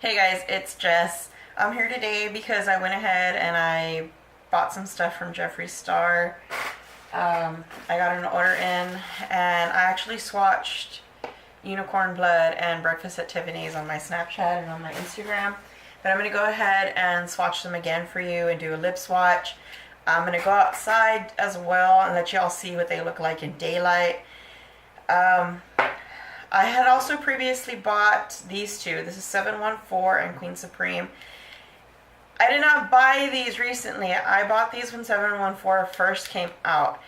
Hey guys, it's Jess. I'm here today because I went ahead and I bought some stuff from Jeffree Star. I got an order in and I actually swatched Unicorn Blood and Breakfast at Tiffany's on my Snapchat and on my Instagram. But I'm going to go ahead and swatch them again for you and do a lip swatch. I'm going to go outside as well and let y'all see what they look like in daylight. I had also previously bought these two. This is 714 and Queen Supreme. I did not buy these recently. I bought these when 714 first came out.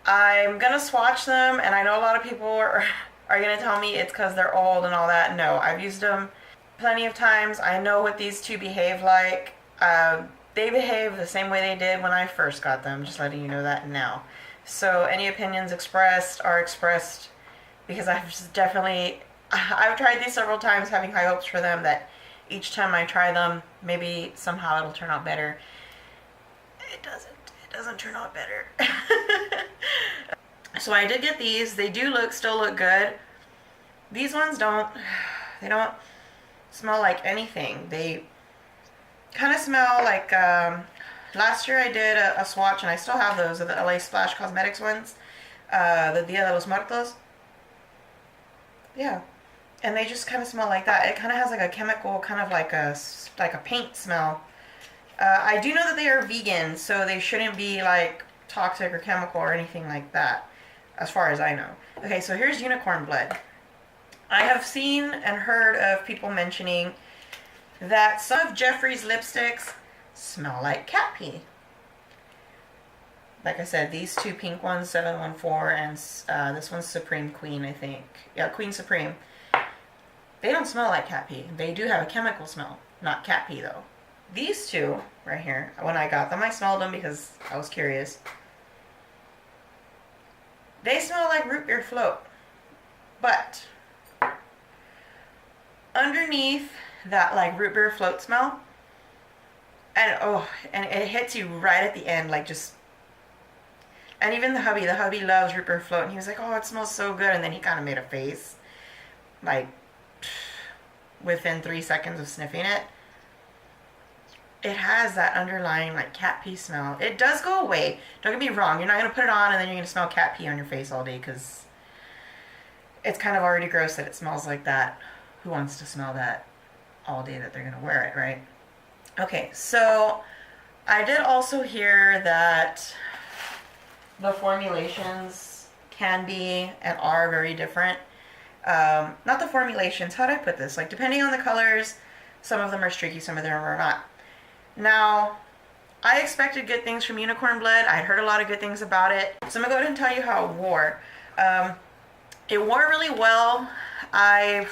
I'm going to swatch them, and I know a lot of people are going to tell me it's because they're old and all that. No, I've used them plenty of times. I know what these two behave like. They behave the same way they did when I first got them, just letting you know that now. So any opinions expressed are expressed because I've tried these several times, having high hopes for them that each time I try them, maybe somehow it'll turn out better. It doesn't turn out better. So I did get these. They do still look good. These ones don't smell like anything. They kind of smell like, last year I did a swatch, and I still have those, of the LA Splash Cosmetics ones, the Dia de los Muertos. Yeah, and they just kind of smell like that. It kind of has like a chemical, kind of like a paint smell. I do know that they are vegan, so they shouldn't be like toxic or chemical or anything like that, as far as I know. Okay, so here's Unicorn Blood. I have seen and heard of people mentioning that some of Jeffree's lipsticks smell like cat pee. Like I said, these two pink ones, 714, and this one's Supreme Queen, I think. Yeah, Queen Supreme. They don't smell like cat pee. They do have a chemical smell, not cat pee though. These two right here, when I got them, I smelled them because I was curious. They smell like root beer float. But underneath that like root beer float smell, and it hits you right at the end, like just. And even the hubby loves root beer float, and he was like, oh, it smells so good, and then he kind of made a face, like, within 3 seconds of sniffing it. It has that underlying, like, cat pee smell. It does go away. Don't get me wrong. You're not going to put it on, and then you're going to smell cat pee on your face all day, because it's kind of already gross that it smells like that. Who wants to smell that all day that they're going to wear it, right? Okay, so I did also hear that the formulations can be and are very different. Not the formulations, how do I put this? Like, depending on the colors, some of them are streaky, some of them are not. Now, I expected good things from Unicorn Blood. I had heard a lot of good things about it. So I'm going to go ahead and tell you how it wore. It wore really well. I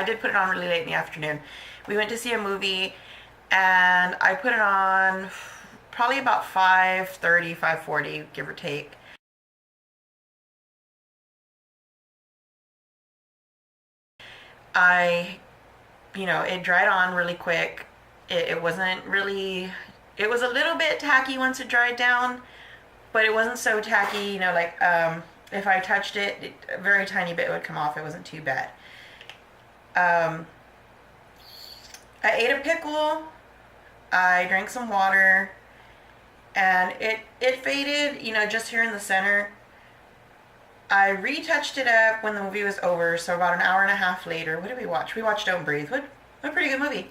did put it on really late in the afternoon. We went to see a movie, and I put it on probably about 5:30, 5:40, give or take. It dried on really quick. It wasn't really, it was a little bit tacky once it dried down, but it wasn't so tacky, like, if I touched it, a very tiny bit would come off. It wasn't too bad. I ate a pickle. I drank some water. And it faded, just here in the center. I retouched it up when the movie was over, so about an hour and a half later. What did we watch? We watched Don't Breathe. What a pretty good movie.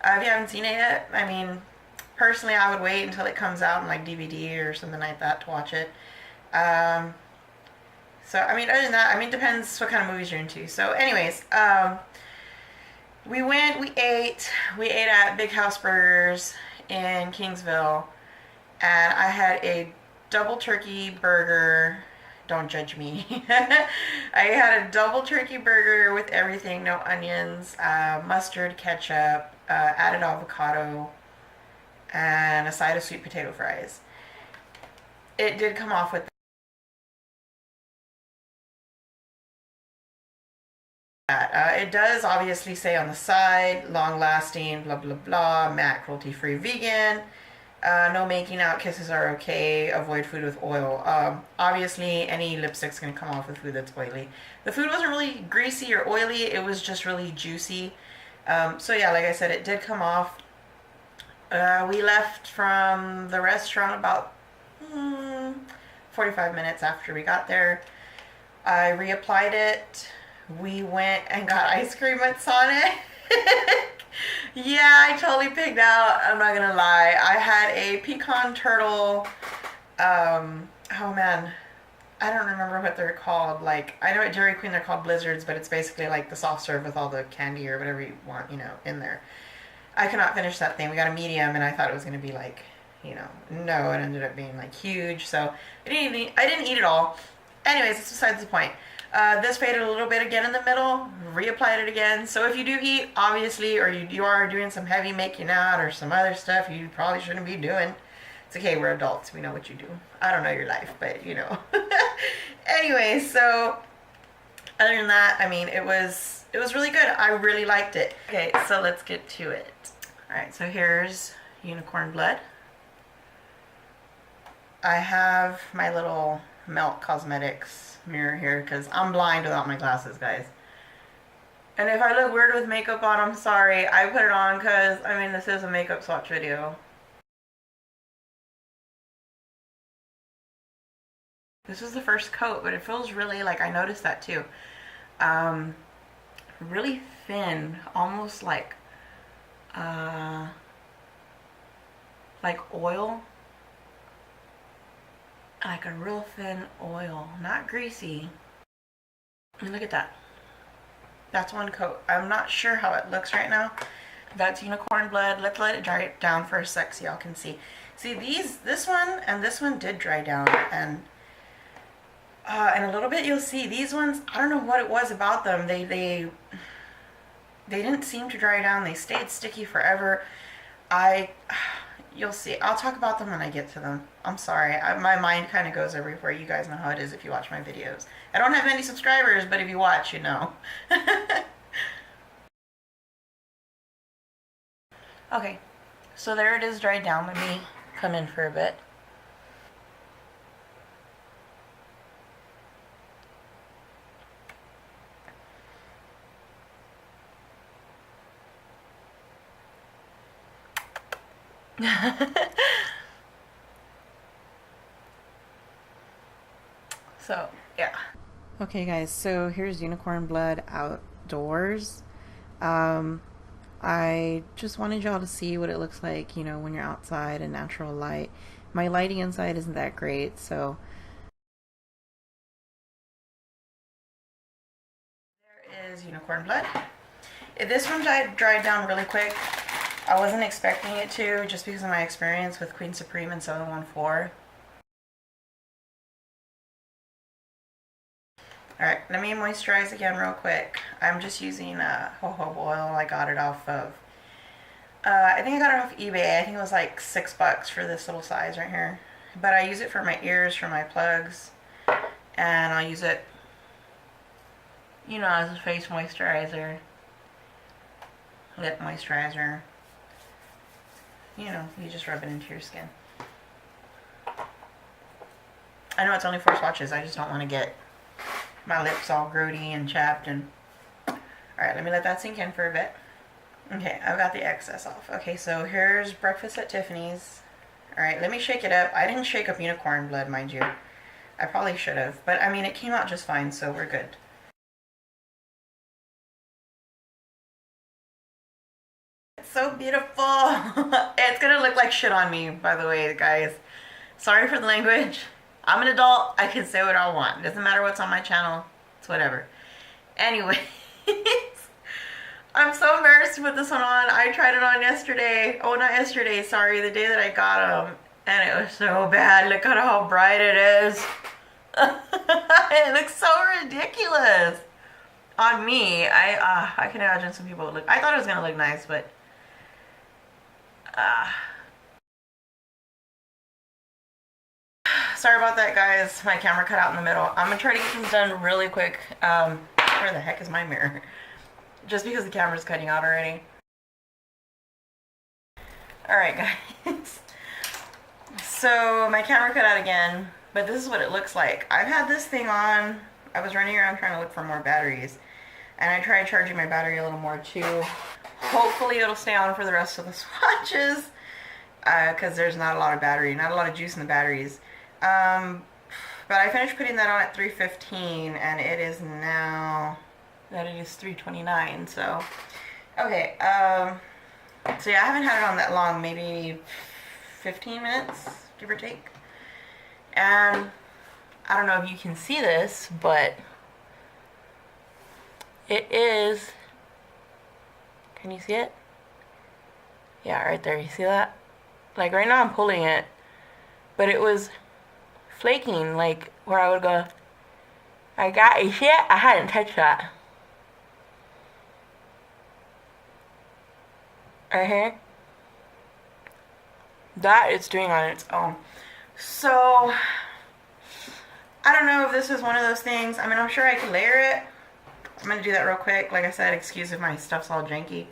If you haven't seen it yet, I mean, personally, I would wait until it comes out in like DVD or something like that to watch it. So, I mean, other than that, I mean, it depends what kind of movies you're into. So, anyways, we ate at Big House Burgers in Kingsville. And I had a double turkey burger. Don't judge me. I had a double turkey burger with everything, no onions, mustard, ketchup, added avocado, and a side of sweet potato fries. It did come off with that. It does obviously say on the side, long lasting, blah, blah, blah, matte, cruelty-free, vegan. No making out, kisses are okay, avoid food with oil. Obviously, any lipstick's going to come off with food that's oily. The food wasn't really greasy or oily, it was just really juicy. So yeah, like I said, it did come off. We left from the restaurant about 45 minutes after we got there. I reapplied it. We went and got ice cream at Sonic. Yeah, I totally pigged out. I'm not gonna lie. I had a pecan turtle. Oh man, I don't remember what they're called. Like, I know at Dairy Queen they're called blizzards, but it's basically like the soft serve with all the candy or whatever you want, in there. I could not finish that thing. We got a medium, and I thought it was gonna be like, no, it ended up being like huge. So I didn't eat it all. Anyways, it's besides the point. This faded a little bit again in the middle. Reapplied it again. So if you do eat, obviously, or you are doing some heavy making out or some other stuff you probably shouldn't be doing. It's okay, we're adults. We know what you do. I don't know your life, but Anyway, so other than that, I mean, it was really good. I really liked it. Okay, so let's get to it. All right, so here's Unicorn Blood. I have my little Melt Cosmetics mirror here because I'm blind without my glasses, guys. And if I look weird with makeup on, I'm sorry. I put it on because, I mean, this is a makeup swatch video. This is the first coat, but it feels really, like, I noticed that too. Really thin, almost like oil. Like a real thin oil, not greasy. I mean, look at that. That's one coat. I'm not sure how it looks right now. That's Unicorn Blood. Let's let it dry down for a sec so y'all can see. See, this one and this one did dry down, and in a little bit you'll see these ones. I don't know what it was about them. They didn't seem to dry down. They stayed sticky forever. You'll see. I'll talk about them when I get to them. I'm sorry. My mind kind of goes everywhere. You guys know how it is if you watch my videos. I don't have many subscribers, but if you watch, you know. Okay, so there it is dried down. Let me come in for a bit. So, yeah. Okay, guys, so here's Unicorn Blood outdoors. I just wanted y'all to see what it looks like, when you're outside in natural light. My lighting inside isn't that great, so there is Unicorn Blood. This one dried down really quick. I wasn't expecting it to, just because of my experience with Queen Supreme and 714. Alright, let me moisturize again real quick. I'm just using jojoba oil. I got it off of, I think I got it off eBay. I think it was like $6 for this little size right here. But I use it for my ears, for my plugs. And I'll use it, as a face moisturizer. Lip moisturizer. You just rub it into your skin. I know it's only 4 swatches. I just don't want to get my lips all grody and chapped. And alright, let me let that sink in for a bit. Okay, I've got the excess off. Okay, so here's Breakfast at Tiffany's. Alright, let me shake it up. I didn't shake up Unicorn Blood, mind you. I probably should have. But, I mean, it came out just fine, so we're good. It's so beautiful. It's gonna look like shit on me, by the way, guys. Sorry for the language. I'm an adult. I can say what I want. It doesn't matter what's on my channel. It's whatever. Anyways, I'm so embarrassed to put this one on. I tried it on yesterday. Oh, not yesterday. Sorry, the day that I got them. And it was so bad. Look at how bright it is. It looks so ridiculous on me. I can imagine some people would look. I thought it was gonna look nice, but sorry about that, guys. My camera cut out in the middle. I'm gonna try to get this done really quick. Where the heck is my mirror? Just because the camera's cutting out already. Alright, guys. So my camera cut out again, but this is what it looks like. I've had this thing on. I was running around trying to look for more batteries, and I tried charging my battery a little more too. Hopefully it'll stay on for the rest of the swatches, because there's not a lot of battery, not a lot of juice in the batteries. But I finished putting that on at 3:15, and it is now that it is 3:29. So okay, so yeah, I haven't had it on that long, maybe 15 minutes, give or take. And I don't know if you can see this, but it is, can you see it? Yeah, right there, you see that? Like right now I'm pulling it, but it was flaking, like where I would go, you see it? I hadn't touched that. Right here. That it's doing on its own. So I don't know if this is one of those things. I mean, I'm sure I could layer it. I'm gonna do that real quick. Like I said, excuse if my stuff's all janky.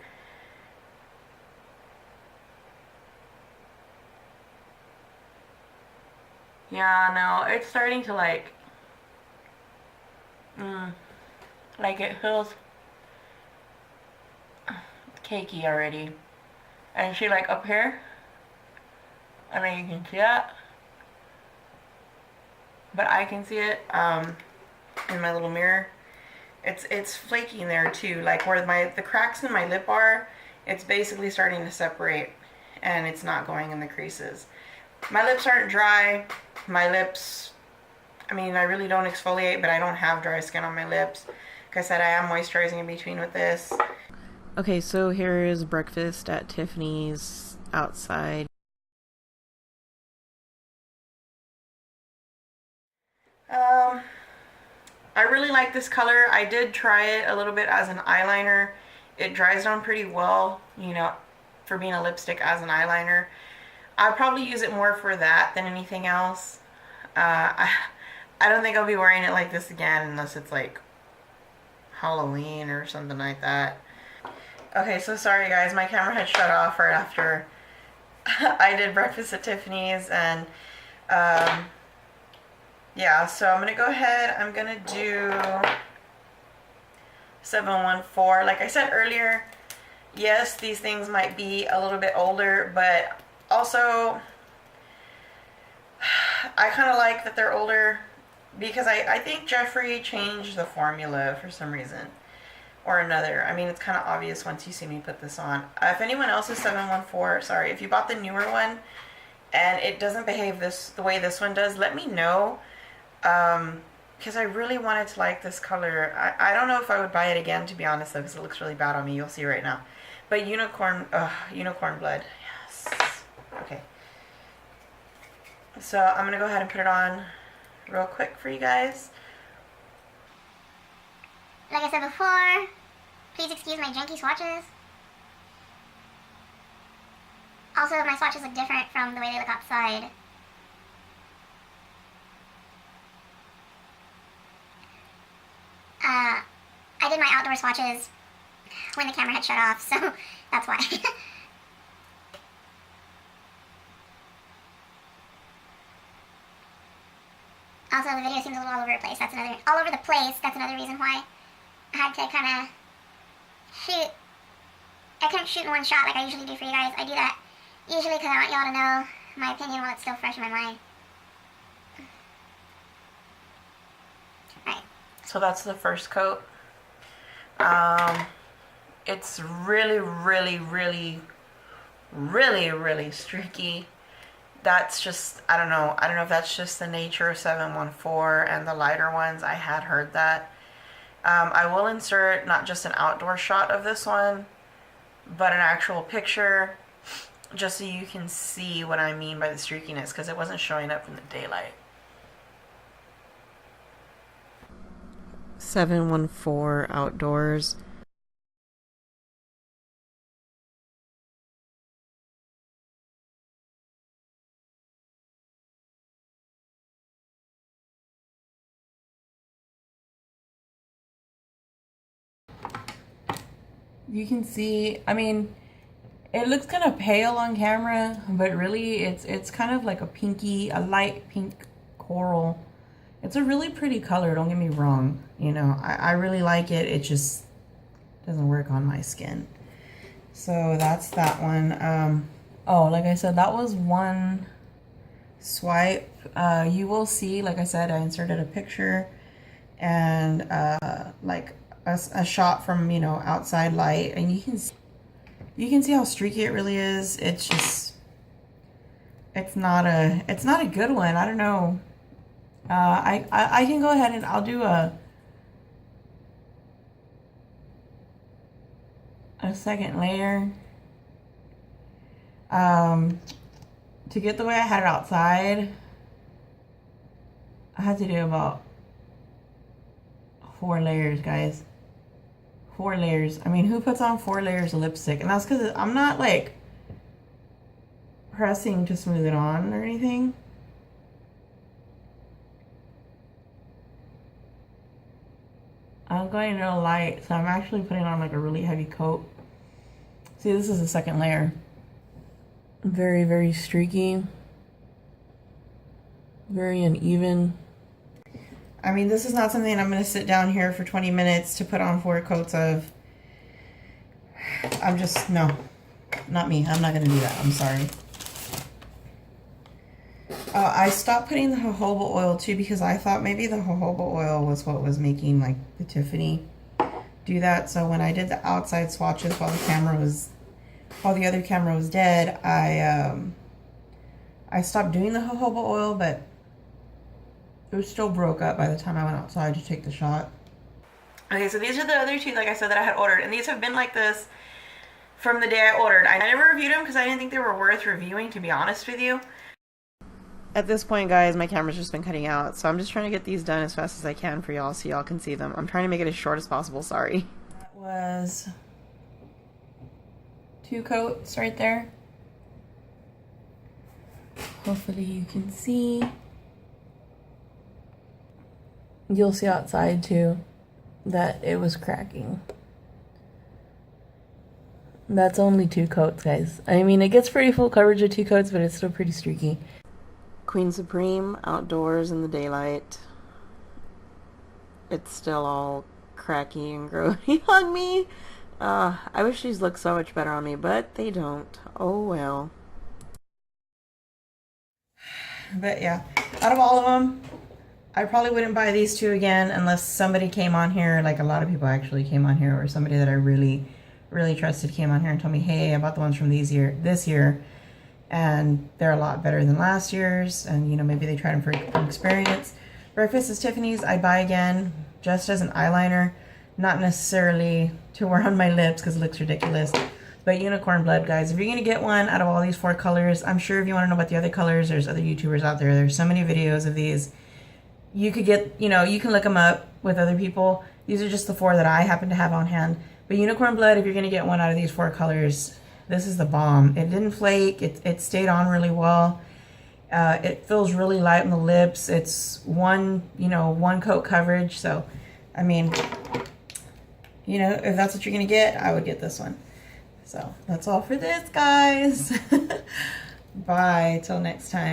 Yeah, no, it's starting to like it feels cakey already. And see, like up here, I don't know if you can see that, but I can see it in my little mirror. It's flaky in there too, like where the cracks in my lip are. It's basically starting to separate, and it's not going in the creases. My lips aren't dry. My lips, I mean, I really don't exfoliate, but I don't have dry skin on my lips. Like I said, I am moisturizing in between with this. Okay, so here is breakfast at Tiffany's outside. I really like this color. I did try it a little bit as an eyeliner. It dries down pretty well, you know, for being a lipstick as an eyeliner. I'll probably use it more for that than anything else. I don't think I'll be wearing it like this again unless it's like Halloween or something like that. Okay, so sorry guys, my camera had shut off right after I did breakfast at Tiffany's, and yeah, so I'm gonna go ahead, I'm gonna do 714. Like I said earlier, yes, these things might be a little bit older, but also I kind of like that they're older because I think Jeffree changed the formula for some reason or another. I mean, it's kind of obvious once you see me put this on. If anyone else is 714, sorry, if you bought the newer one and it doesn't behave the way this one does, let me know. Because I really wanted to like this color. I don't know if I would buy it again, to be honest, though, because it looks really bad on me. You'll see right now. But unicorn blood. Yes. Okay. So I'm going to go ahead and put it on real quick for you guys. Like I said before, please excuse my janky swatches. Also, my swatches look different from the way they look outside. I did my outdoor swatches when the camera had shut off, so that's why. Also, the video seems a little all over the place. That's another reason why I had to kind of shoot. I couldn't shoot in one shot like I usually do for you guys. I do that usually because I want y'all to know my opinion while it's still fresh in my mind. Right. So that's the first coat. It's really streaky. That's just, I don't know if that's just the nature of 714 and the lighter ones. I had heard that. I will insert not just an outdoor shot of this one, but an actual picture, just so you can see what I mean by the streakiness, because it wasn't showing up in the daylight. 714 outdoors. You can see, I mean, it looks kind of pale on camera, but really it's kind of like a light pink coral. It's a really pretty color, don't get me wrong. You know, I really like it. It just doesn't work on my skin. So that's that one. Oh, like I said, that was one swipe. You will see, like I said, I inserted a picture and like a shot from, you know, outside light, and you can see how streaky it really is. It's just, it's not a good one. I don't know. I can go ahead and I'll do a second layer. To get the way I had it outside, I had to do about 4 layers, guys. 4 layers. I mean, who puts on 4 layers of lipstick? And that's because I'm not like pressing to smooth it on or anything. I'm going real light, so I'm actually putting on like a really heavy coat. See, this is the second layer. Very, very streaky. Very uneven. I mean, this is not something I'm going to sit down here for 20 minutes to put on 4 coats of. I'm just, no, not me. I'm not going to do that. I'm sorry. I stopped putting the jojoba oil too because I thought maybe the jojoba oil was what was making like the Tiffany do that. So when I did the outside swatches while the other camera was dead, I stopped doing the jojoba oil, but it was still broke up by the time I went outside to take the shot. Okay, so these are the other 2, like I said, that I had ordered, and these have been like this from the day I ordered. I never reviewed them because I didn't think they were worth reviewing, to be honest with you. At this point, guys, my camera's just been cutting out, so I'm just trying to get these done as fast as I can for y'all so y'all can see them. I'm trying to make it as short as possible, sorry. That was 2 coats right there. Hopefully you can see. You'll see outside too that it was cracking. That's only 2 coats, guys. I mean, it gets pretty full coverage with 2 coats, but it's still pretty streaky. Queen Supreme outdoors in the daylight. It's still all cracky and grody on me. I wish these looked so much better on me, but they don't. Oh well. But yeah, out of all of them, I probably wouldn't buy these 2 again unless somebody came on here, like a lot of people actually came on here, or somebody that I really, really trusted came on here and told me, hey, I bought the ones from this year, and they're a lot better than last year's, and you know, maybe they tried them from experience. Breakfast is Tiffany's, I'd buy again, just as an eyeliner, not necessarily to wear on my lips because it looks ridiculous. But Unicorn Blood, guys, if you're going to get one out of all these 4 colors, I'm sure if you want to know about the other colors, there's other YouTubers out there. There's so many videos of these. You could get, you know, you can look them up with other people. These are just the 4 that I happen to have on hand. But Unicorn Blood, if you're going to get one out of these 4 colors, this is the bomb. It didn't flake. It stayed on really well. It feels really light on the lips. It's one coat coverage. So, I mean, you know, if that's what you're going to get, I would get this one. So, that's all for this, guys. Bye. Till next time.